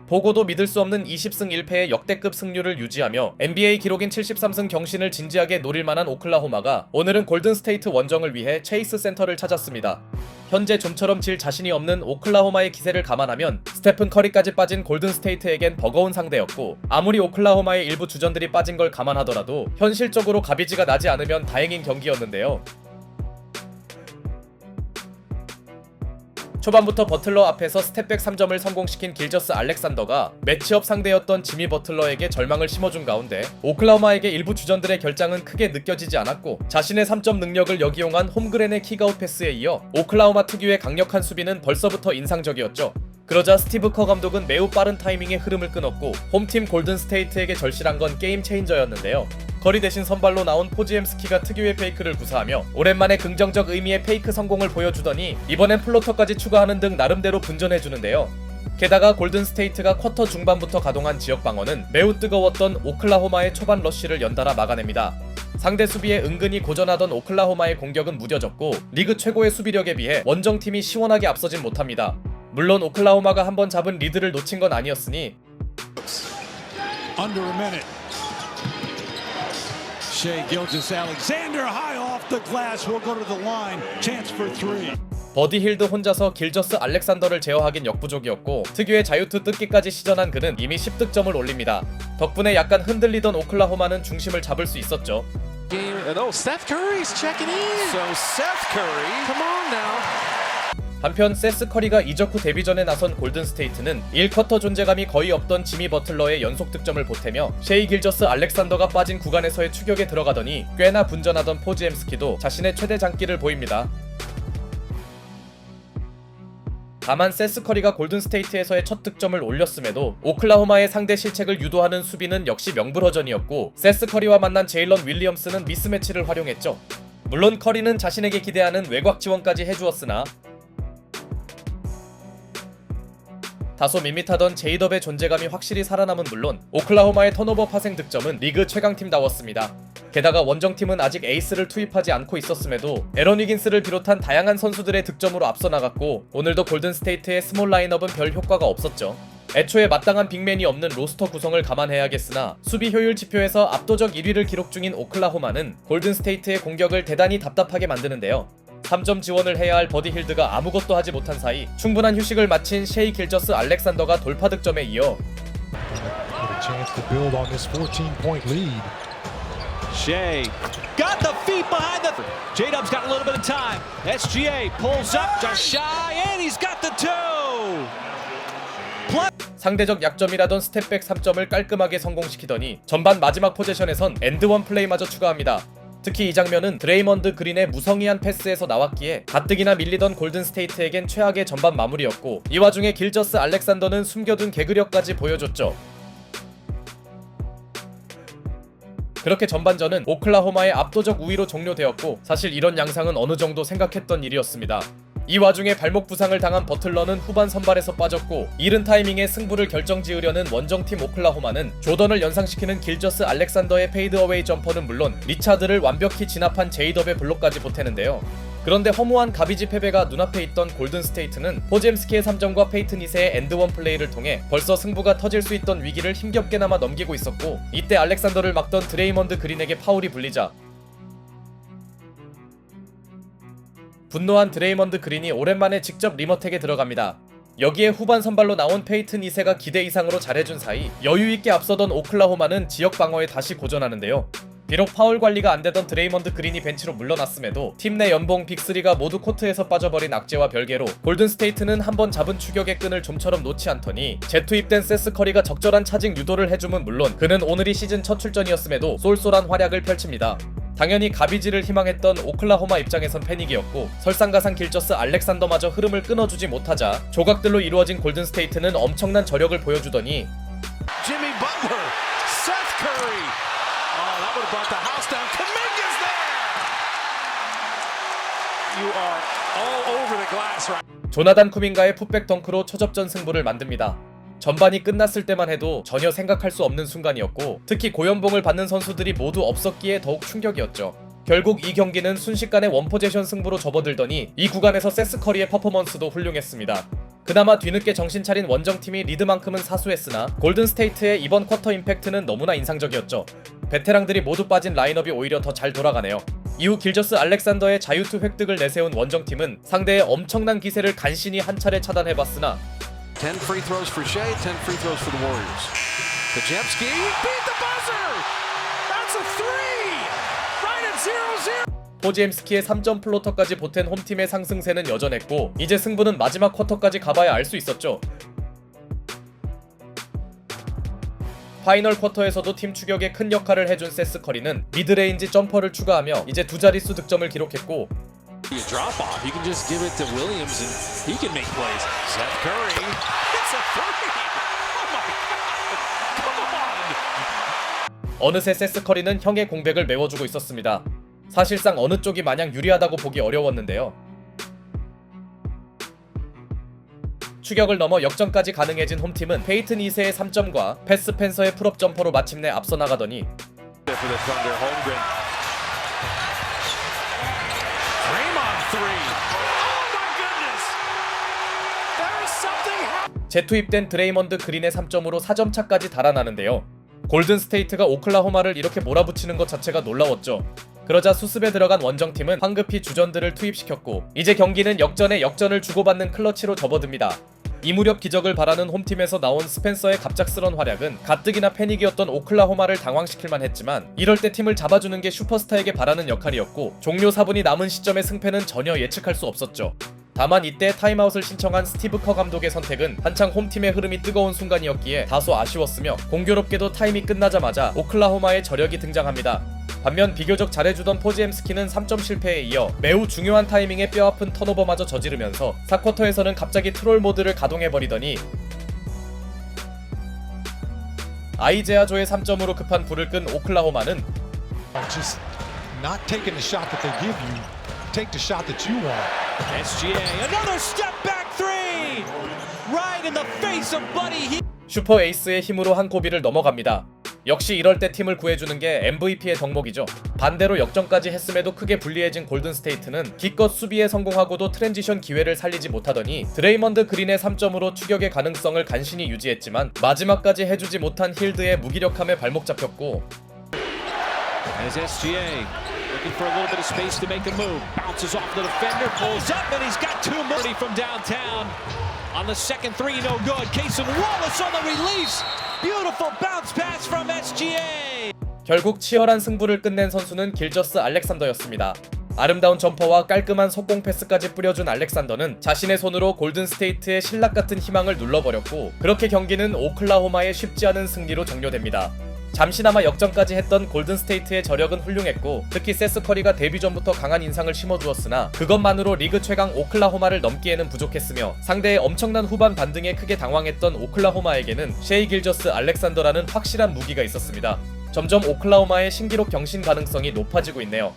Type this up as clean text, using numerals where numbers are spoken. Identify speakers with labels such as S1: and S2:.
S1: 보고도 믿을 수 없는 20승 1패의 역대급 승률을 유지하며 NBA 기록인 73승 경신을 진지하게 노릴 만한 오클라호마가 오늘은 골든스테이트 원정을 위해 체이스 센터를 찾았습니다. 현재 좀처럼 질 자신이 없는 오클라호마의 기세를 감안하면 스테픈 커리까지 빠진 골든스테이트에겐 버거운 상대였고, 아무리 오클라호마의 일부 주전들이 빠진 걸 감안하더라도 현실적으로 가비지가 나지 않으면 다행인 경기였는데요. 초반부터 버틀러 앞에서 스텝백 3점을 성공시킨 길저스 알렉산더가 매치업 상대였던 지미 버틀러에게 절망을 심어준 가운데 오클라호마에게 일부 주전들의 결장은 크게 느껴지지 않았고, 자신의 3점 능력을 역이용한 홈그랜의 킥아웃 패스에 이어 오클라호마 특유의 강력한 수비는 벌써부터 인상적이었죠. 그러자 스티브 커 감독은 매우 빠른 타이밍에 흐름을 끊었고 홈팀 골든스테이트에게 절실한 건 게임 체인저였는데요. 커리 대신 선발로 나온 포지엠스키가 특유의 페이크를 구사하며 오랜만에 긍정적 의미의 페이크 성공을 보여주더니 이번엔 플로터까지 추가하는 등 나름대로 분전해주는데요. 게다가 골든스테이트가 쿼터 중반부터 가동한 지역 방어는 매우 뜨거웠던 오클라호마의 초반 러쉬를 연달아 막아냅니다. 상대 수비에 은근히 고전하던 오클라호마의 공격은 무뎌졌고 리그 최고의 수비력에 비해 원정팀이 시원하게 앞서진 못합니다. 물론 오클라호마가 한번 잡은 리드를 놓친 건 아니었으니
S2: Under a minute. Shai Gilgeous-Alexander high off the glass will go to the line. Chance for three.
S1: 버디 힐드 혼자서 길저스 알렉산더를 제어하긴 역부족이었고 특유의 자유투 뜯기까지 시전한 그는 이미 10득점을 올립니다. 덕분에 약간 흔들리던 오클라호마는 중심을 잡을 수 있었죠.
S3: Seth Curry's checking in. So Seth Curry, come on now.
S1: 한편 세스 커리가 이적 후 데뷔전에 나선 골든스테이트는 1쿼터 존재감이 거의 없던 지미 버틀러의 연속 득점을 보태며 셰이 길저스 알렉산더가 빠진 구간에서의 추격에 들어가더니 꽤나 분전하던 포지엠스키도 자신의 최대 장기를 보입니다. 다만 세스 커리가 골든스테이트에서의 첫 득점을 올렸음에도 오클라호마의 상대 실책을 유도하는 수비는 역시 명불허전이었고, 세스 커리와 만난 제일런 윌리엄스는 미스매치를 활용했죠. 물론 커리는 자신에게 기대하는 외곽 지원까지 해주었으나 다소 밋밋하던 제이덥의 존재감이 확실히 살아남은 물론 오클라호마의 턴오버 파생 득점은 리그 최강팀다웠습니다. 게다가 원정팀은 아직 에이스를 투입하지 않고 있었음에도 에런 위긴스를 비롯한 다양한 선수들의 득점으로 앞서 나갔고, 오늘도 골든스테이트의 스몰 라인업은 별 효과가 없었죠. 애초에 마땅한 빅맨이 없는 로스터 구성을 감안해야겠으나 수비 효율 지표에서 압도적 1위를 기록 중인 오클라호마는 골든스테이트의 공격을 대단히 답답하게 만드는데요. 3점 지원을 해야 할 버디 힐드가 아무것도 하지 못한 사이 충분한 휴식을 마친 셰이 길저스 알렉산더가 돌파 득점에 이어
S2: Shai got the feet behind the. J-Dub's got a little bit of time. SGA pulls up to Shai and he's got the two.
S1: 상대적 약점이라던 스텝백 3점을 깔끔하게 성공시키더니 전반 마지막 포제션에선 엔드원 플레이마저 추가합니다. 특히 이 장면은 드레이먼드 그린의 무성의한 패스에서 나왔기에 가뜩이나 밀리던 골든스테이트에겐 최악의 전반 마무리였고, 이 와중에 길저스 알렉산더는 숨겨둔 개그력까지 보여줬죠. 그렇게 전반전은 오클라호마의 압도적 우위로 종료되었고, 사실 이런 양상은 어느 정도 생각했던 일이었습니다. 이 와중에 발목 부상을 당한 버틀러는 후반 선발에서 빠졌고, 이른 타이밍에 승부를 결정지으려는 원정팀 오클라호마는 조던을 연상시키는 길저스 알렉산더의 페이드어웨이 점퍼는 물론 리차드를 완벽히 진압한 제이덥의 블록까지 보태는데요. 그런데 허무한 가비지 패배가 눈앞에 있던 골든스테이트는 포지엠스키의 3점과 페이튼 2세의 엔드원 플레이를 통해 벌써 승부가 터질 수 있던 위기를 힘겹게나마 넘기고 있었고, 이때 알렉산더를 막던 드레이먼드 그린에게 파울이 불리자 분노한 드레이먼드 그린이 오랜만에 직접 리머텍에 들어갑니다. 여기에 후반 선발로 나온 페이튼 2세가 기대 이상으로 잘해준 사이 여유있게 앞서던 오클라호마는 지역 방어에 다시 고전하는데요. 비록 파울 관리가 안되던 드레이먼드 그린이 벤치로 물러났음에도 팀 내 연봉 빅3가 모두 코트에서 빠져버린 악재와 별개로 골든스테이트는 한번 잡은 추격의 끈을 좀처럼 놓지 않더니 재투입된 세스 커리가 적절한 차징 유도를 해주면 물론 그는 오늘이 시즌 첫 출전이었음에도 쏠쏠한 활약을 펼칩니다. 당연히 가비지를 희망했던 오클라호마 입장에선 패닉이었고, 설상가상 길저스 알렉산더마저 흐름을 끊어주지 못하자 조각들로 이루어진 골든스테이트는 엄청난 저력을 보여주더니
S3: Jimmy Butler, Seth Curry. Oh, that would have brought the house down. Kuminga's there. You are all over the glass right.
S1: 조나단 쿠민가의 풋백 덩크로 초접전 승부를 만듭니다. 전반이 끝났을 때만 해도 전혀 생각할 수 없는 순간이었고, 특히 고연봉을 받는 선수들이 모두 없었기에 더욱 충격이었죠. 결국 이 경기는 순식간에 원포제션 승부로 접어들더니 이 구간에서 세스 커리의 퍼포먼스도 훌륭했습니다. 그나마 뒤늦게 정신 차린 원정팀이 리드만큼은 사수했으나 골든스테이트의 이번 쿼터 임팩트는 너무나 인상적이었죠. 베테랑들이 모두 빠진 라인업이 오히려 더 잘 돌아가네요. 이후 길저스 알렉산더의 자유투 획득을 내세운 원정팀은 상대의 엄청난 기세를 간신히 한 차례 차단해봤으나
S3: 10 free throws for Shea, 10 free throws for the Warriors. Kajemski beat the buzzer. That's a three. Right at 0-0.
S1: 포지엠스키의 3점 플로터까지 보탠 홈팀의 상승세는 여전했고 이제 승부는 마지막 쿼터까지 가봐야 알 수 있었죠. 파이널 쿼터에서도 팀 추격에 큰 역할을 해준 세스 커리는 미드레인지 점퍼를 추가하며 이제 두 자릿수 득점을 기록했고
S3: You drop off. You can just give it to Williams and he can make plays. Seth Curry. It's a three. Oh my God. Come on.
S1: 어느새 세스 커리는 형의 공백을 메워주고 있었습니다. 사실상 어느 쪽이 마냥 유리하다고 보기 어려웠는데요. 추격을 넘어 역전까지 가능해진 홈팀은 페이튼 2세의 3점과 패스 펜서의 풀업 점퍼로 마침내 앞서 나가더니
S3: For the Thunder, Holmgren. Draymond three. Oh my goodness. There is something happening.
S1: 재투입된 드레이먼드 그린의 3점으로 4점 차까지 달아나는데요. 골든스테이트가 오클라호마를 이렇게 몰아붙이는 것 자체가 놀라웠죠. 그러자 수습에 들어간 원정팀은 황급히 주전들을 투입시켰고 이제 경기는 역전에 역전을 주고받는 클러치로 접어듭니다. 이 무렵 기적을 바라는 홈팀에서 나온 스펜서의 갑작스런 활약은 가뜩이나 패닉이었던 오클라호마를 당황시킬만 했지만 이럴 때 팀을 잡아주는 게 슈퍼스타에게 바라는 역할이었고 종료 4분이 남은 시점의 승패는 전혀 예측할 수 없었죠. 다만 이때 타임아웃을 신청한 스티브 커 감독의 선택은 한창 홈팀의 흐름이 뜨거운 순간이었기에 다소 아쉬웠으며 공교롭게도 타임이 끝나자마자 오클라호마의 저력이 등장합니다. 반면 비교적 잘해주던 포지엠스키는 3점 실패에 이어 매우 중요한 타이밍에 뼈아픈 턴오버마저 저지르면서 4쿼터에서는 갑자기 트롤 모드를 가동해버리더니 아이제아 조의 3점으로 급한 불을 끈 오클라호마는
S4: Just not taking the shot that they give you. Take the shot that you want.
S2: SGA, another step back three! Right in the face of Buddy Hield.
S1: 슈퍼 에이스의 힘으로 한 고비를 넘어갑니다. 역시 이럴 때 팀을 구해주는 게 MVP의 덕목이죠. 반대로 역전까지 했음에도 크게 불리해진 골든스테이트는 기껏 수비에 성공하고도 트랜지션 기회를 살리지 못하더니 드레이먼드 그린의 3점으로 추격의 가능성을 간신히 유지했지만 마지막까지 해주지 못한 힐드의 무기력함에 발목 잡혔고
S2: As SGA looking for a little bit of space to make a move. Bounces off the defender, pulls up, and he's got two more from downtown. On the second three, no good. Cason Wallace on the release. Beautiful bounce pass from SGA.
S1: 결국 치열한 승부를 끝낸 선수는 길저스 알렉산더였습니다. 아름다운 점퍼와 깔끔한 속공 패스까지 뿌려준 알렉산더는 자신의 손으로 골든스테이트의 신락같은 희망을 눌러버렸고 그렇게 경기는 오클라호마의 쉽지 않은 승리로 종료됩니다. 잠시나마 역전까지 했던 골든스테이트의 저력은 훌륭했고 특히 세스 커리가 데뷔 전부터 강한 인상을 심어주었으나 그것만으로 리그 최강 오클라호마를 넘기에는 부족했으며 상대의 엄청난 후반 반등에 크게 당황했던 오클라호마에게는 셰이 길저스 알렉산더라는 확실한 무기가 있었습니다. 점점 오클라호마의 신기록 경신 가능성이 높아지고 있네요.